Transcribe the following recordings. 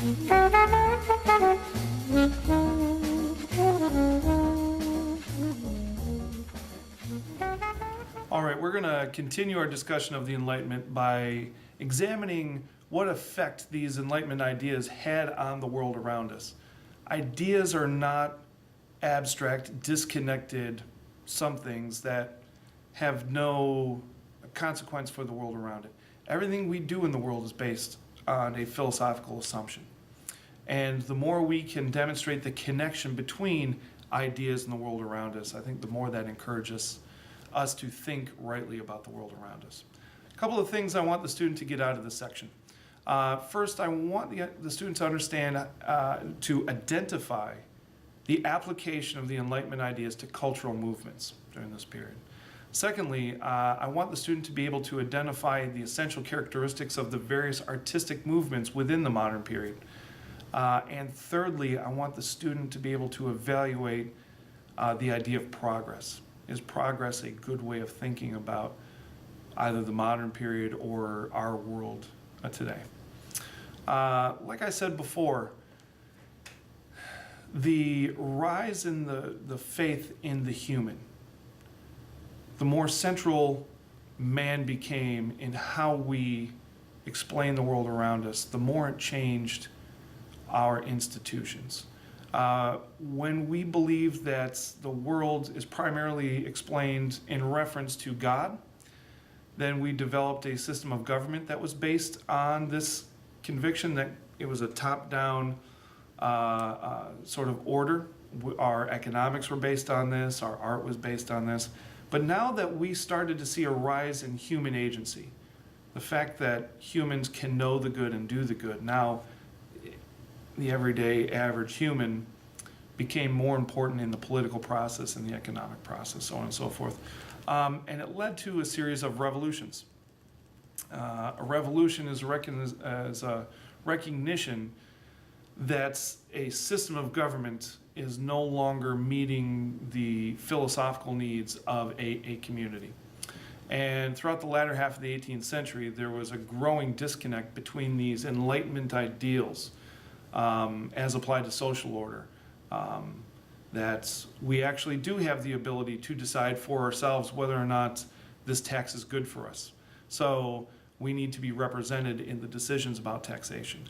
All right, we're going to continue our discussion of the Enlightenment by examining what effect these Enlightenment ideas had on the world around us. Ideas are not abstract, disconnected somethings that have no consequence for the world around it. Everything we do in the world is based on a philosophical assumption. And the more we can demonstrate the connection between ideas and the world around us, I think the more that encourages us to think rightly about the world around us. A couple of things I want the student to get out of this section. First, I want the student to understand, to identify the application of the Enlightenment ideas to cultural movements during this period. Secondly, I want the student to be able to identify the essential characteristics of the various artistic movements within the modern period. And thirdly, I want the student to be able to evaluate the idea of progress. Is progress a good way of thinking about either the modern period or our world today? Like I said before, the rise in the faith in the human, the more central man became in how we explain the world around us, the more it changed our institutions. When we believe that the world is primarily explained in reference to God, then we developed a system of government that was based on this conviction that it was a top-down sort of order. Our economics were based on this, our art was based on this. But now that we started to see a rise in human agency, the fact that humans can know the good and do the good, now the everyday average human became more important in the political process and the economic process, so on and so forth. And it led to a series of revolutions. A revolution is recognized as a recognition that a system of government is no longer meeting the philosophical needs of a community. And throughout the latter half of the 18th century, there was a growing disconnect between these Enlightenment ideals as applied to social order, that we actually do have the ability to decide for ourselves whether or not this tax is good for us. So we need to be represented in the decisions about taxation.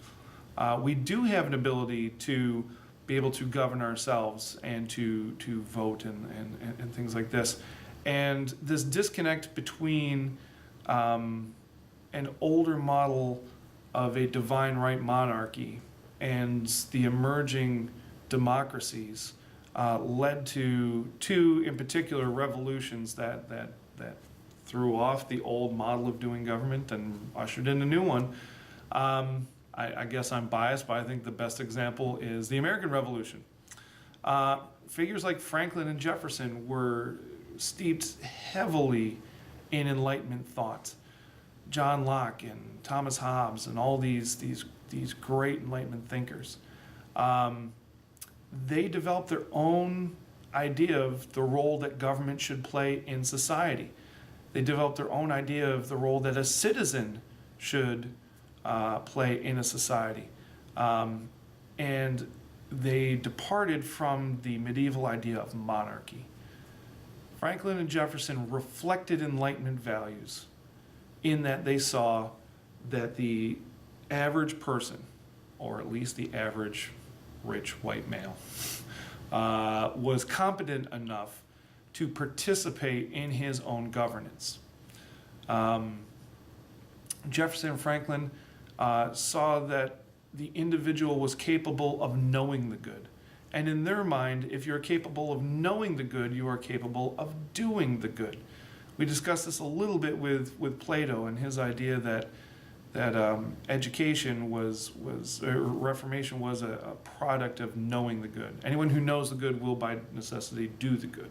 We do have an ability to be able to govern ourselves and to vote and things like this. And this disconnect between an older model of a divine right monarchy and the emerging democracies led to two, in particular, revolutions that threw off the old model of doing government and ushered in a new one. I guess I'm biased, but I think the best example is the American Revolution. Figures like Franklin and Jefferson were steeped heavily in Enlightenment thought. John Locke and Thomas Hobbes and all these great Enlightenment thinkers. They developed their own idea of the role that government should play in society. They developed their own idea of the role that a citizen should play in a society. And they departed from the medieval idea of monarchy. Franklin and Jefferson reflected Enlightenment values in that they saw that the average person, or at least the average rich white male, was competent enough to participate in his own governance. Jefferson and Franklin saw that the individual was capable of knowing the good. And in their mind, if you're capable of knowing the good, you are capable of doing the good. We discussed this a little bit with Plato and his idea that education Reformation was a product of knowing the good. Anyone who knows the good will by necessity do the good.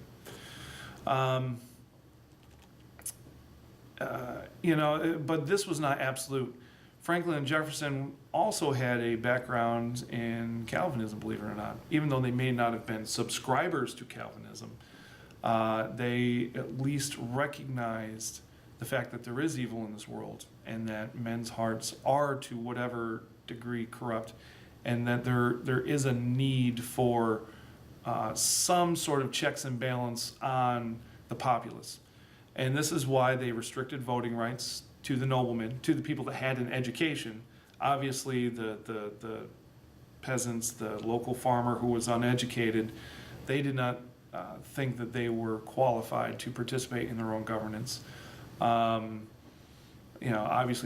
But this was not absolute. Franklin and Jefferson also had a background in Calvinism, believe it or not. Even though they may not have been subscribers to Calvinism, they at least recognized the fact that there is evil in this world and that men's hearts are, to whatever degree, corrupt, and that there is a need for some sort of checks and balance on the populace. And this is why they restricted voting rights to the noblemen, to the people that had an education. Obviously, the peasants, the local farmer who was uneducated, they did not think that they were qualified to participate in their own governance. Obviously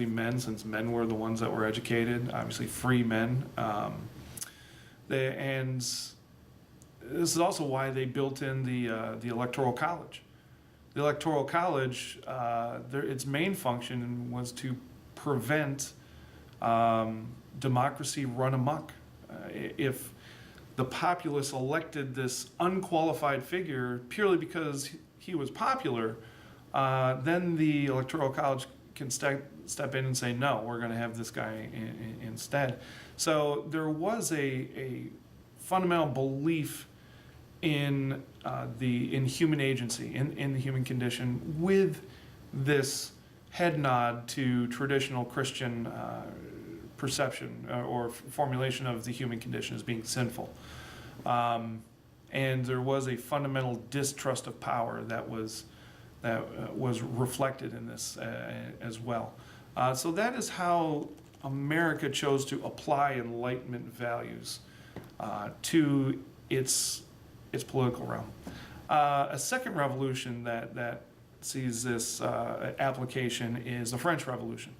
men, since men were the ones that were educated, obviously free men. And this is also why they built in the Electoral College. The Electoral College, its main function was to prevent democracy run amok. If the populace elected this unqualified figure purely because he was popular, then the Electoral College can step in and say, no, we're going to have this guy instead. So there was a fundamental belief in human agency, in the human condition, with this head nod to traditional Christian perception or formulation of the human condition as being sinful. And there was a fundamental distrust of power that was reflected in this as well. So that is how America chose to apply Enlightenment values to its political realm. A second revolution that sees this application is the French Revolution.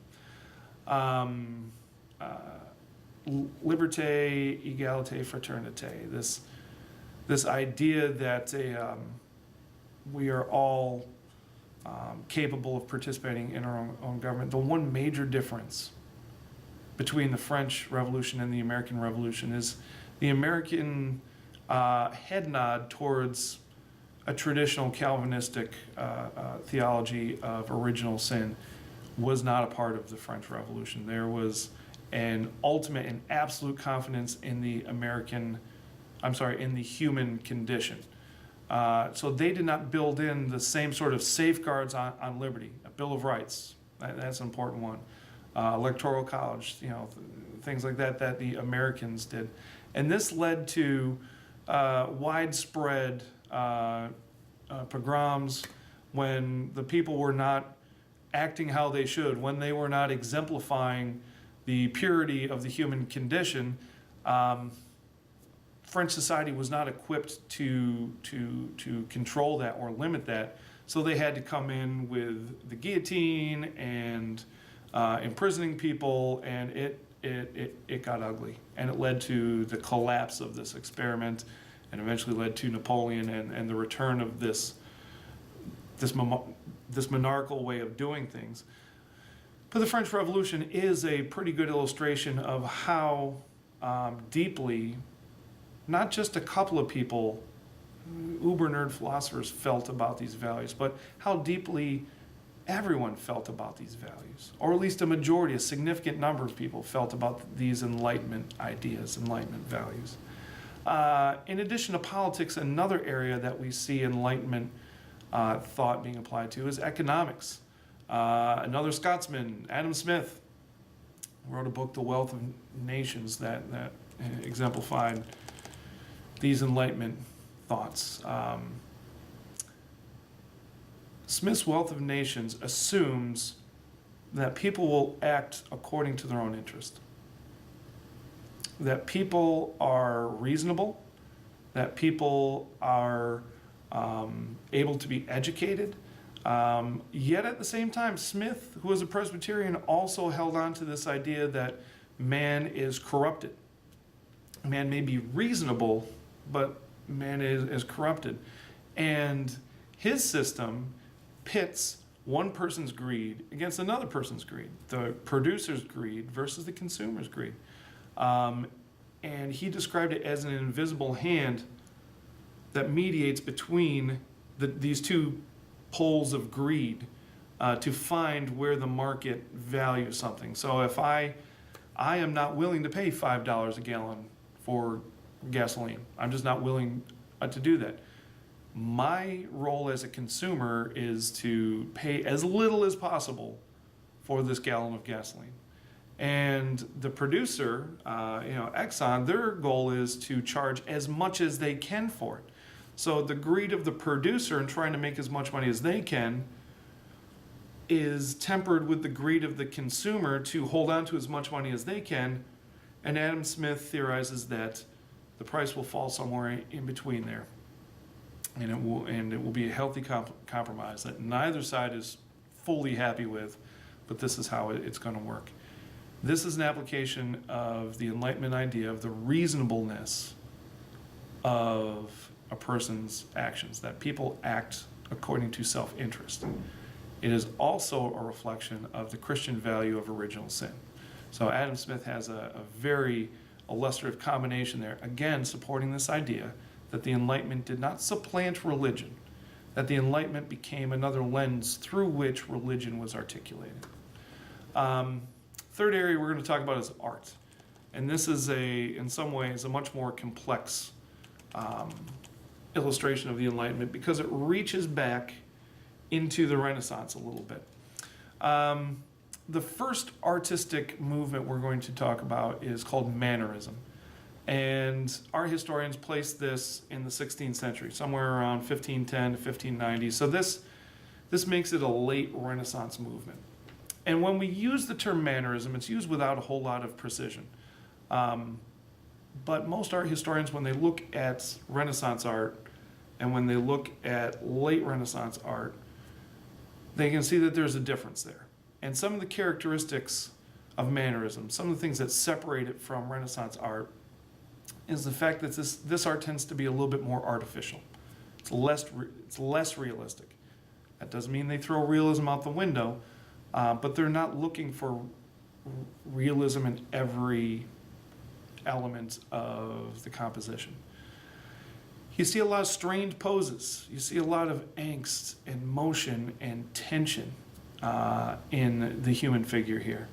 Liberté, égalité, fraternité. This idea that we are all capable of participating in our own government. The one major difference between the French Revolution and the American Revolution is the American head nod towards a traditional Calvinistic theology of original sin was not a part of the French Revolution. There was an ultimate and absolute confidence in the in the human condition. So they did not build in the same sort of safeguards on liberty. A Bill of Rights, that's an important one. Electoral College, things like that the Americans did. And this led to widespread pogroms when the people were not acting how they should, when they were not exemplifying the purity of the human condition. French society was not equipped to control that or limit that, so they had to come in with the guillotine and imprisoning people, and it got ugly, and it led to the collapse of this experiment, and eventually led to Napoleon and the return of this monarchical way of doing things. But the French Revolution is a pretty good illustration of how deeply not just a couple of people, uber nerd philosophers, felt about these values, but how deeply everyone felt about these values, or at least a majority, a significant number of people felt about these Enlightenment ideas, Enlightenment values. In addition to politics, another area that we see Enlightenment thought being applied to is economics. Another Scotsman, Adam Smith, wrote a book, The Wealth of Nations, that exemplified these Enlightenment thoughts. Smith's Wealth of Nations assumes that people will act according to their own interest, that people are reasonable, that people are able to be educated. Yet at the same time, Smith, who was a Presbyterian, also held on to this idea that man is corrupted. Man may be reasonable, but man is corrupted. And his system pits one person's greed against another person's greed, the producer's greed versus the consumer's greed. And he described it as an invisible hand that mediates between these two poles of greed to find where the market values something. So if I am not willing to pay $5 a gallon for gasoline, I'm just not willing to do that. My role as a consumer is to pay as little as possible for this gallon of gasoline. And the producer, Exxon, their goal is to charge as much as they can for it. So the greed of the producer in trying to make as much money as they can is tempered with the greed of the consumer to hold on to as much money as they can. And Adam Smith theorizes that the price will fall somewhere in between there. And it will be a healthy compromise that neither side is fully happy with, but this is how it's going to work. This is an application of the Enlightenment idea of the reasonableness of a person's actions, that people act according to self-interest. It is also a reflection of the Christian value of original sin. So Adam Smith has a very illustrative combination there, again supporting this idea that the Enlightenment did not supplant religion, that the Enlightenment became another lens through which religion was articulated. Third area we're going to talk about is art. And this is, in some ways, a much more complex illustration of the Enlightenment because it reaches back into the Renaissance a little bit. The first artistic movement we're going to talk about is called Mannerism. And art historians place this in the 16th century, somewhere around 1510 to 1590. So this makes it a late Renaissance movement. And when we use the term Mannerism, it's used without a whole lot of precision. But most art historians, when they look at Renaissance art and when they look at late Renaissance art, they can see that there's a difference there. And some of the characteristics of Mannerism, some of the things that separate it from Renaissance art, is the fact that this art tends to be a little bit more artificial. It's less realistic. That doesn't mean they throw realism out the window, but they're not looking for realism in every element of the composition. You see a lot of strained poses. You see a lot of angst and motion and tension in the human figure here.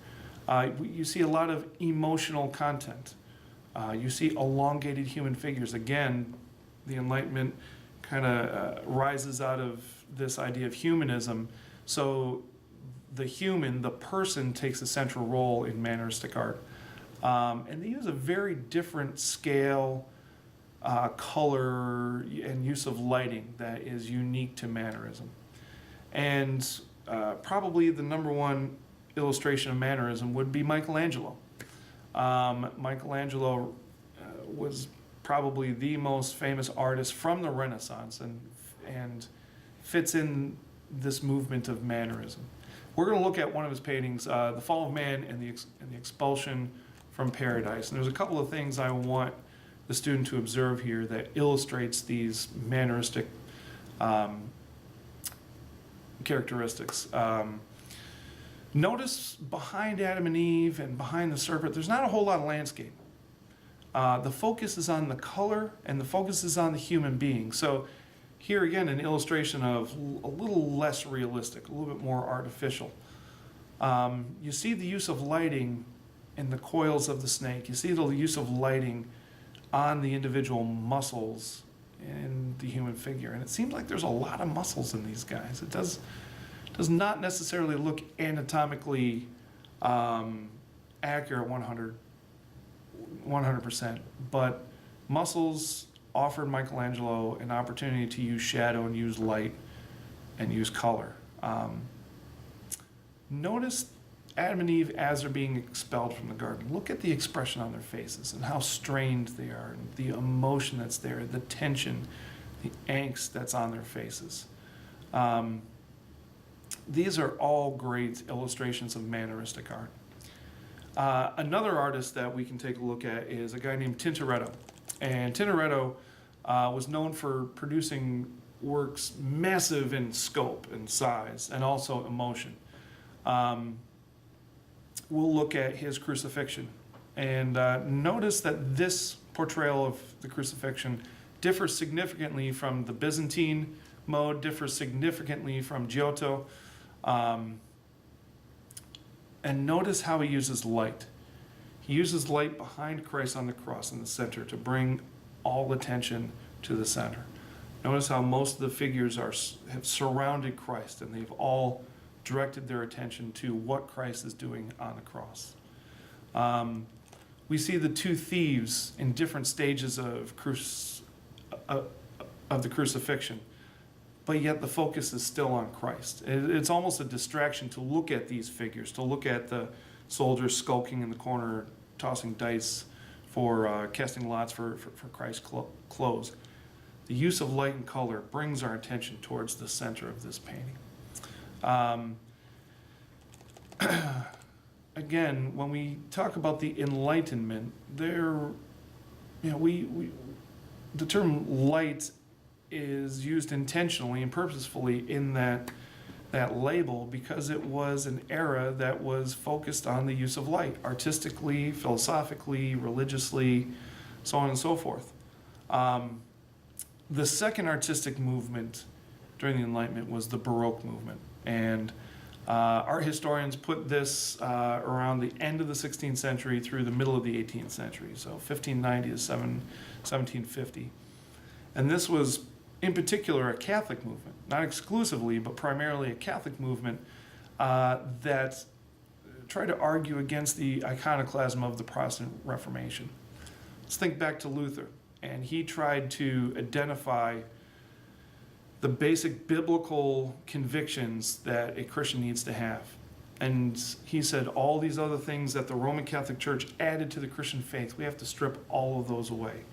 You see a lot of emotional content. You see elongated human figures. Again, the Enlightenment kind of rises out of this idea of humanism. So the human, the person, takes a central role in manneristic art. And they use a very different scale, color, and use of lighting that is unique to Mannerism. And probably the number one illustration of Mannerism would be Michelangelo. Michelangelo was probably the most famous artist from the Renaissance and fits in this movement of Mannerism. We're going to look at one of his paintings, The Fall of Man and the Expulsion from Paradise. And there's a couple of things I want the student to observe here that illustrates these manneristic characteristics. Notice behind Adam and Eve and behind the serpent, there's not a whole lot of landscape. The focus is on the color and the focus is on the human being. So here again, an illustration of a little less realistic, a little bit more artificial. You see the use of lighting in the coils of the snake. You see the use of lighting on the individual muscles in the human figure. And it seems like there's a lot of muscles in these guys. It does not necessarily look anatomically accurate 100%, but muscles offered Michelangelo an opportunity to use shadow and use light and use color. Notice Adam and Eve as they're being expelled from the garden. Look at the expression on their faces and how strained they are, and the emotion that's there, the tension, the angst that's on their faces. These are all great illustrations of manneristic art. Another artist that we can take a look at is a guy named Tintoretto. And Tintoretto was known for producing works massive in scope and size and also emotion. We'll look at his crucifixion. And notice that this portrayal of the crucifixion differs significantly from the Byzantine mode, differs significantly from Giotto. And notice how he uses light. He uses light behind Christ on the cross in the center to bring all attention to the center. Notice how most of the figures have surrounded Christ and they've all directed their attention to what Christ is doing on the cross. We see the two thieves in different stages of the crucifixion, but yet the focus is still on Christ. It's almost a distraction to look at these figures, to look at the soldiers skulking in the corner, tossing dice for casting lots for Christ's clothes. The use of light and color brings our attention towards the center of this painting. Again, when we talk about the Enlightenment, the term light is used intentionally and purposefully in that label because it was an era that was focused on the use of light, artistically, philosophically, religiously, so on and so forth. The second artistic movement during the Enlightenment was the Baroque movement, and art historians put this around the end of the 16th century through the middle of the 18th century, so 1590 to 1750. And this was, in particular, a Catholic movement, not exclusively, but primarily a Catholic movement that tried to argue against the iconoclasm of the Protestant Reformation. Let's think back to Luther, and he tried to identify the basic biblical convictions that a Christian needs to have. And he said all these other things that the Roman Catholic Church added to the Christian faith, we have to strip all of those away.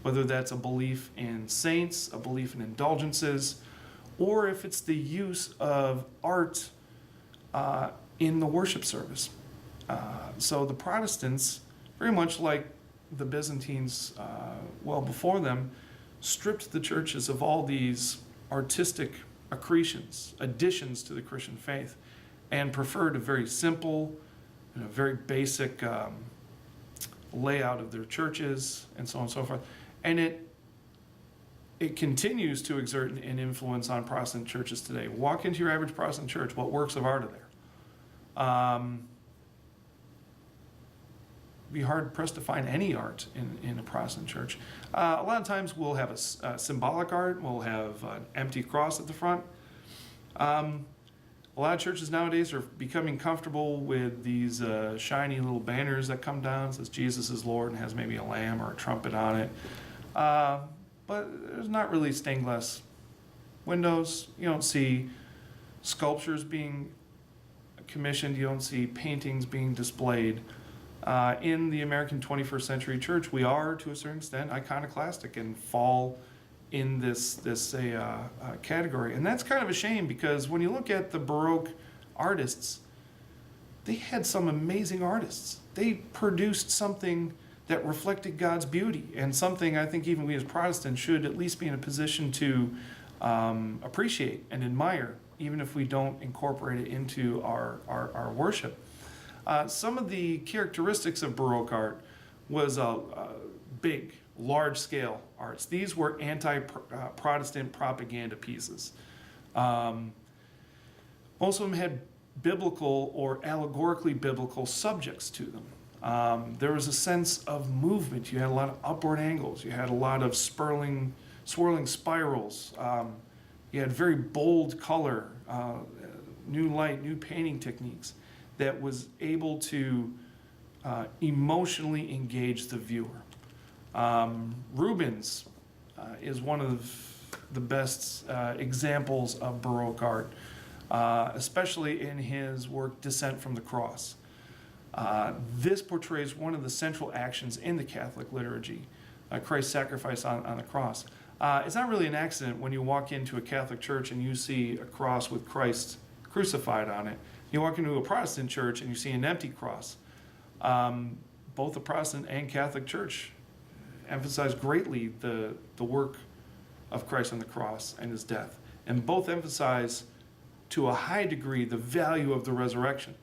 Whether that's a belief in saints, a belief in indulgences, or if it's the use of art in the worship service. So the Protestants, very much like the Byzantines well before them, stripped the churches of all these artistic accretions, additions to the Christian faith, and preferred a very simple and a very basic layout of their churches, and so on and so forth. And it continues to exert an influence on Protestant churches today. Walk into your average Protestant church, what works of art are there? Be hard pressed to find any art in a Protestant church. A lot of times we'll have a symbolic art, we'll have an empty cross at the front. A lot of churches nowadays are becoming comfortable with these shiny little banners that come down, says Jesus is Lord, and has maybe a lamb or a trumpet on it. But there's not really stained glass windows. You don't see sculptures being commissioned. You don't see paintings being displayed. In the American 21st century church, we are, to a certain extent, iconoclastic and fall in this category. And that's kind of a shame, because when you look at the Baroque artists, they had some amazing artists. They produced something that reflected God's beauty, and something I think even we as Protestants should at least be in a position to appreciate and admire, even if we don't incorporate it into our worship. Some of the characteristics of Baroque art was big, large-scale arts. These were anti-Protestant propaganda pieces. Most of them had biblical or allegorically biblical subjects to them. There was a sense of movement. You had a lot of upward angles. You had a lot of swirling spirals. You had very bold color, new light, new painting techniques that was able to emotionally engage the viewer. Rubens is one of the best examples of Baroque art, especially in his work Descent from the Cross. This portrays one of the central actions in the Catholic liturgy, Christ's sacrifice on the cross. It's not really an accident when you walk into a Catholic church and you see a cross with Christ crucified on it. You walk into a Protestant church and you see an empty cross. Both the Protestant and Catholic Church emphasize greatly the work of Christ on the cross and his death. And both emphasize to a high degree the value of the resurrection.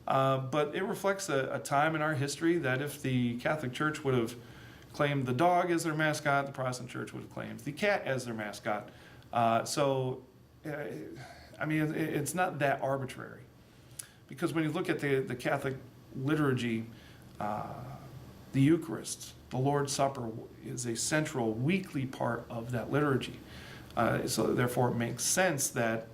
But it reflects a time in our history that if the Catholic Church would have claimed the dog as their mascot, the Protestant Church would have claimed the cat as their mascot. It's not that arbitrary. Because when you look at the Catholic liturgy, the Eucharist, the Lord's Supper, is a central weekly part of that liturgy. So therefore it makes sense that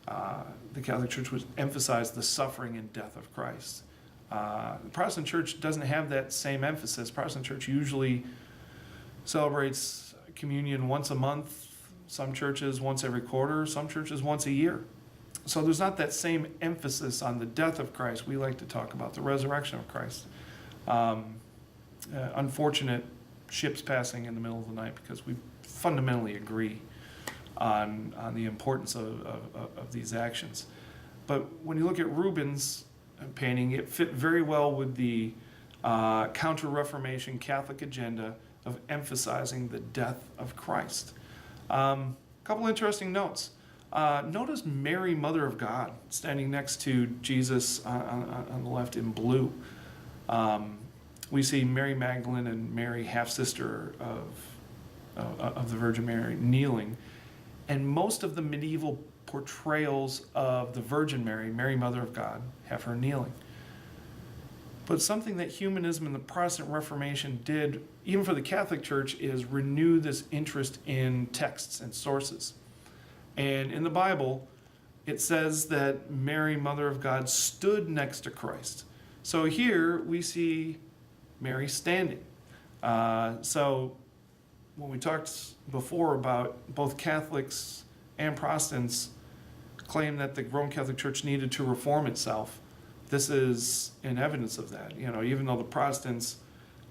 the Catholic Church would emphasize the suffering and death of Christ. The Protestant church doesn't have that same emphasis. Protestant church usually celebrates communion once a month, some churches once every quarter, some churches once a year. So there's not that same emphasis on the death of Christ. We like to talk about the resurrection of Christ. Unfortunate ships passing in the middle of the night, because we fundamentally agree on the importance of these actions. But when you look at Rubens' painting, it fit very well with the Counter-Reformation Catholic agenda of emphasizing the death of Christ. A couple interesting notes. Notice Mary, Mother of God, standing next to Jesus on the left in blue. We see Mary Magdalene and Mary, half-sister of the Virgin Mary, kneeling. And most of the medieval portrayals of the Virgin Mary, Mary, Mother of God, have her kneeling. But something that humanism and the Protestant Reformation did, even for the Catholic Church, is renew this interest in texts and sources. And in the Bible, it says that Mary, Mother of God, stood next to Christ. So here we see Mary standing. So when we talked before about both Catholics and Protestants claim that the Roman Catholic Church needed to reform itself, this is an evidence of that. You know, even though the Protestants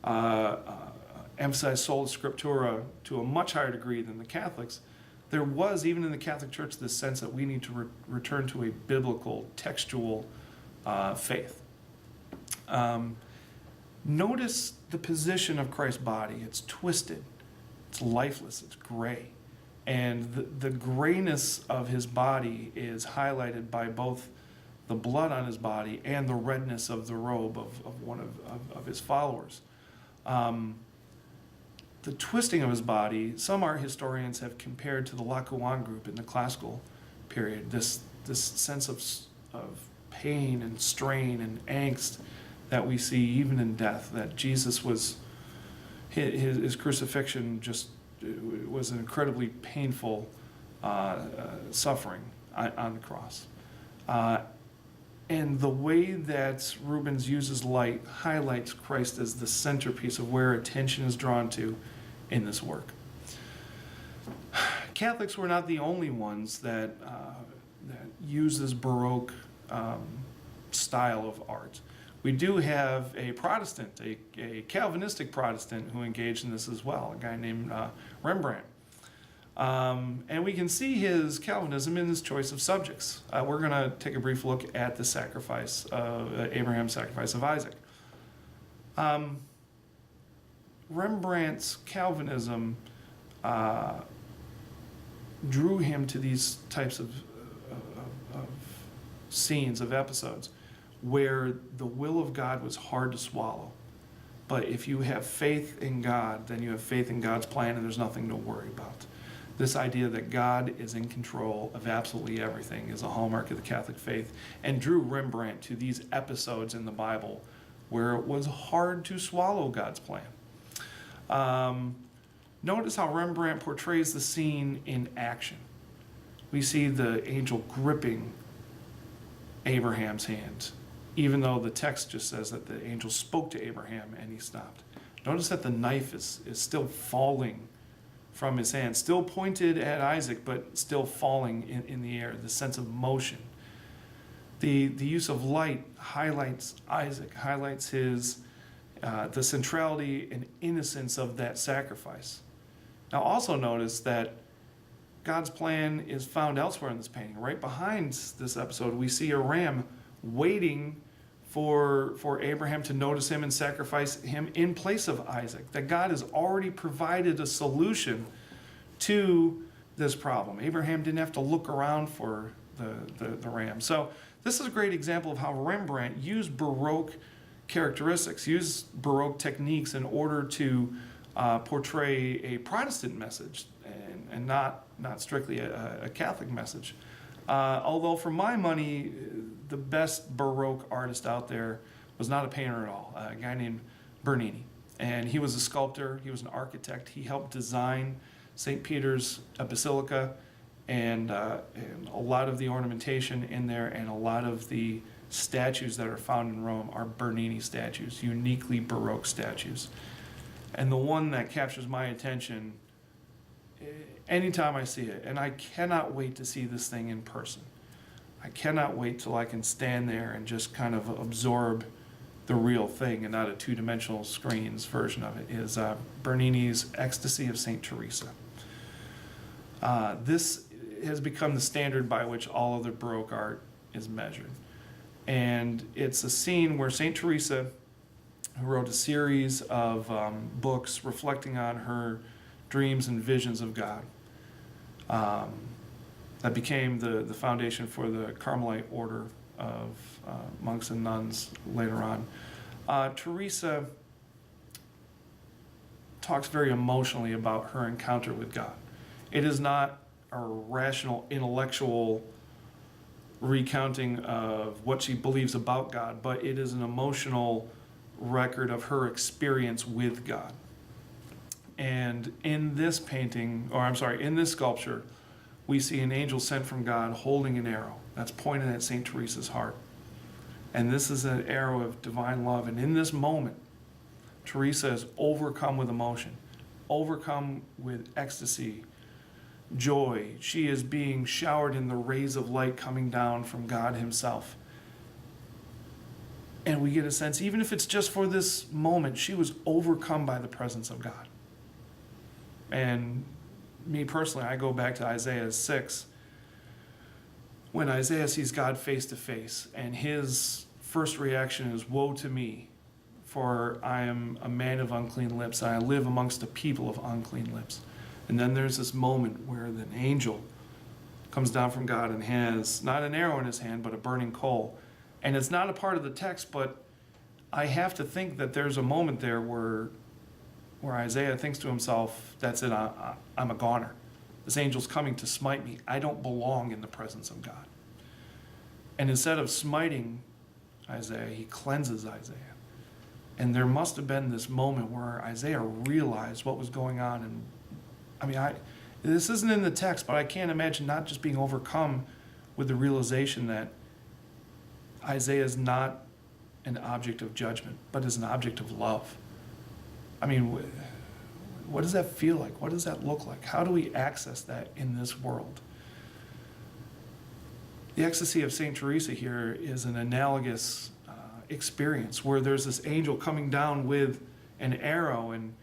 emphasize sola scriptura to a much higher degree than the Catholics, there was, even in the Catholic Church, this sense that we need to return to a biblical, textual faith. Notice the position of Christ's body. It's twisted, it's lifeless, it's gray. And the grayness of his body is highlighted by both the blood on his body and the redness of the robe of one of his followers. The twisting of his body, some art historians have compared to the Laocoon group in the classical period, this sense of pain and strain and angst that we see even in death, that Jesus was, his crucifixion just was an incredibly painful suffering on the cross. And the way that Rubens uses light highlights Christ as the centerpiece of where attention is drawn to in this work. Catholics were not the only ones that use this Baroque style of art. We do have a Protestant, a Calvinistic Protestant, who engaged in this as well, a guy named Rembrandt. And we can see his Calvinism in his choice of subjects. We're going to take a brief look at the sacrifice of Abraham's sacrifice of Isaac. Rembrandt's Calvinism drew him to these types of scenes, of episodes, where the will of God was hard to swallow. But if you have faith in God, then you have faith in God's plan, and there's nothing to worry about. This idea that God is in control of absolutely everything is a hallmark of the Catholic faith, and drew Rembrandt to these episodes in the Bible where it was hard to swallow God's plan. Notice how Rembrandt portrays the scene in action. We see the angel gripping Abraham's hand, even though the text just says that the angel spoke to Abraham and he stopped. Notice that the knife is still falling from his hand, still pointed at Isaac, but still falling in the air, the sense of motion. The use of light highlights Isaac, highlights his the centrality and innocence of that sacrifice. Now also notice that God's plan is found elsewhere in this painting. Right behind this episode, we see a ram waiting for Abraham to notice him and sacrifice him in place of Isaac. That God has already provided a solution to this problem. Abraham didn't have to look around for the ram. So this is a great example of how Rembrandt used Baroque characteristics, used Baroque techniques in order to portray a Protestant message and not strictly a Catholic message. Although for my money, the best Baroque artist out there was not a painter at all, a guy named Bernini. And he was a sculptor, he was an architect. He helped design St. Peter's Basilica and a lot of the ornamentation in there and a lot of the statues that are found in Rome are Bernini statues, uniquely Baroque statues. And the one that captures my attention anytime I see it, and I cannot wait to see this thing in person. I cannot wait till I can stand there and just kind of absorb the real thing and not a two-dimensional screens version of it, is Bernini's Ecstasy of St. Teresa. This has become the standard by which all other Baroque art is measured. And it's a scene where St. Teresa, who wrote a series of books reflecting on her dreams and visions of God, that became the foundation for the Carmelite order of monks and nuns later on. Teresa talks very emotionally about her encounter with God. It is not a rational, intellectual recounting of what she believes about God, but it is an emotional record of her experience with God. And in this painting, in this sculpture, we see an angel sent from God holding an arrow that's pointed at St. Teresa's heart. And this is an arrow of divine love. And in this moment, Teresa is overcome with emotion, overcome with ecstasy, joy. She is being showered in the rays of light coming down from God himself. And we get a sense, even if it's just for this moment, she was overcome by the presence of God. And me personally, I go back to Isaiah 6, when Isaiah sees God face to face, and his first reaction is, "Woe to me, for I am a man of unclean lips, and I live amongst a people of unclean lips." And then there's this moment where an angel comes down from God and has not an arrow in his hand, but a burning coal. And it's not a part of the text, but I have to think that there's a moment there where Isaiah thinks to himself, that's it, I'm a goner. This angel's coming to smite me. I don't belong in the presence of God. And instead of smiting Isaiah, he cleanses Isaiah. And there must have been this moment where Isaiah realized what was going on. And this isn't in the text, but I can't imagine not just being overcome with the realization that Isaiah is not an object of judgment, but is an object of love. What does that feel like? What does that look like? How do we access that in this world? The ecstasy of St. Teresa here is an analogous experience where there's this angel coming down with an arrow, and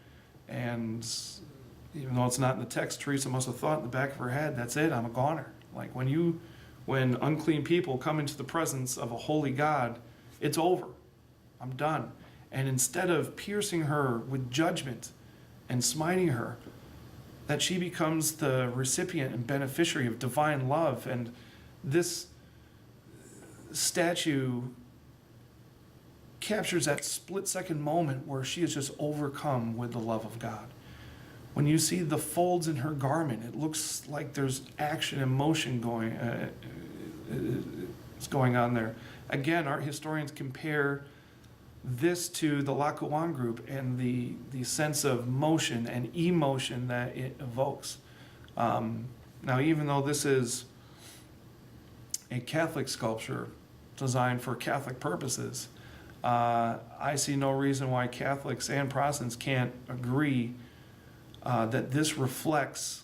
even though it's not in the text, Teresa must have thought in the back of her head, that's it, I'm a goner. Like when unclean people come into the presence of a holy God, it's over. I'm done. And instead of piercing her with judgment and smiting her, that she becomes the recipient and beneficiary of divine love. And this statue captures that split-second moment where she is just overcome with the love of God. When you see the folds in her garment, it looks like there's action and motion going on there. Again, art historians compare this to the Laocoon group and the sense of motion and emotion that it evokes. Now, even though this is a Catholic sculpture designed for Catholic purposes, I see no reason why Catholics and Protestants can't agree that this reflects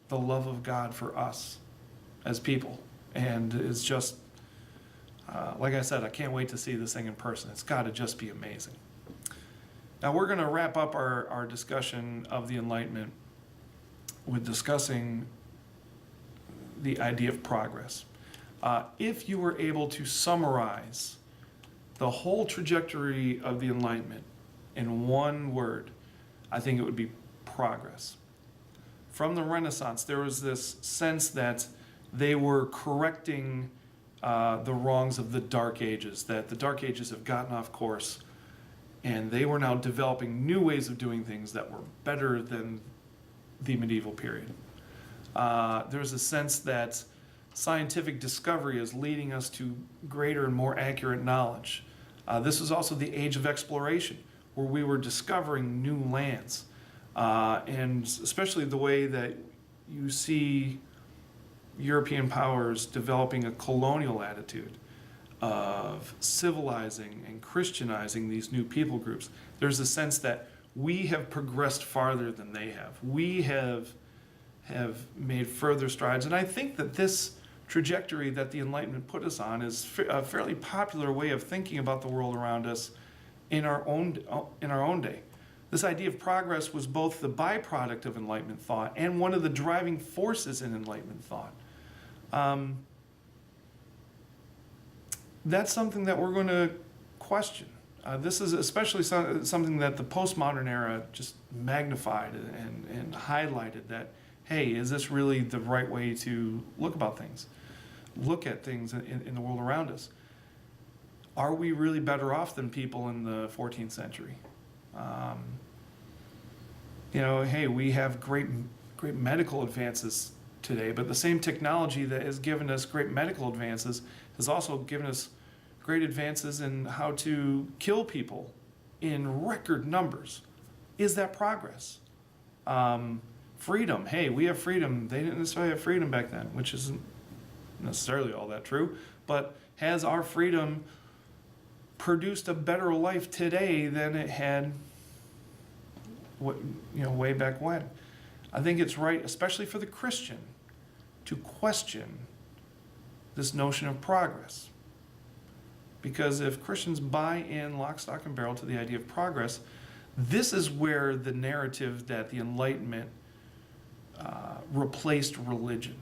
the love of God for us as people. And it's just, like I said, I can't wait to see this thing in person. It's got to just be amazing. Now we're going to wrap up our discussion of the Enlightenment with discussing the idea of progress. If you were able to summarize the whole trajectory of the Enlightenment in one word, I think it would be progress. From the Renaissance, there was this sense that they were correcting the wrongs of the Dark Ages, that the Dark Ages have gotten off course, and they were now developing new ways of doing things that were better than the medieval period. There's a sense that scientific discovery is leading us to greater and more accurate knowledge. This was also the age of exploration, where we were discovering new lands, and especially the way that you see European powers developing a colonial attitude. of civilizing and Christianizing these new people groups. There's a sense that we have progressed farther than they have. We have made further strides. And I think that this trajectory that the Enlightenment put us on is a fairly popular way of thinking about the world around us in our own day. This idea of progress was both the byproduct of Enlightenment thought and one of the driving forces in Enlightenment thought. That's something that we're going to question. This is especially something that the postmodern era just magnified and highlighted, that, hey, is this really the right way to look at things in the world around us? Are we really better off than people in the 14th century? Hey, we have great medical advances today, but the same technology that has given us great medical advances has also given us great advances in how to kill people in record numbers. Is that progress? Freedom. Hey, we have freedom. They didn't necessarily have freedom back then, which isn't necessarily all that true. But has our freedom produced a better life today than it had, way back when? I think it's right, especially for the Christian, to question this notion of progress. Because if Christians buy in lock, stock, and barrel to the idea of progress, this is where the narrative that the Enlightenment replaced religion.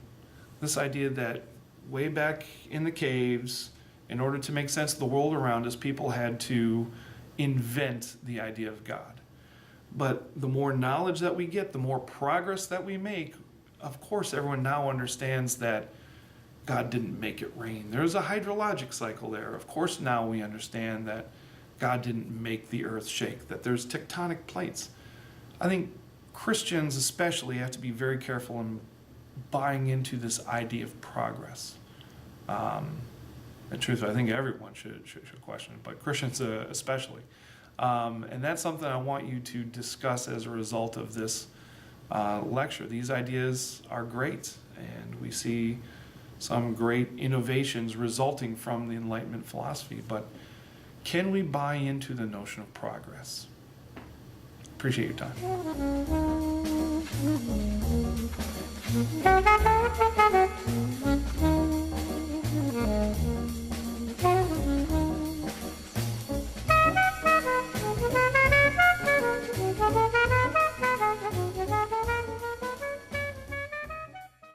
This idea that way back in the caves, in order to make sense of the world around us, people had to invent the idea of God. But the more knowledge that we get, the more progress that we make, of course everyone now understands that God didn't make it rain. There's a hydrologic cycle there. Of course now we understand that God didn't make the earth shake, that there's tectonic plates. I think Christians especially have to be very careful in buying into this idea of progress. In truth, I think everyone should question it, but Christians especially. And that's something I want you to discuss as a result of this lecture. These ideas are great, and we see some great innovations resulting from the Enlightenment philosophy, but can we buy into the notion of progress? Appreciate your time.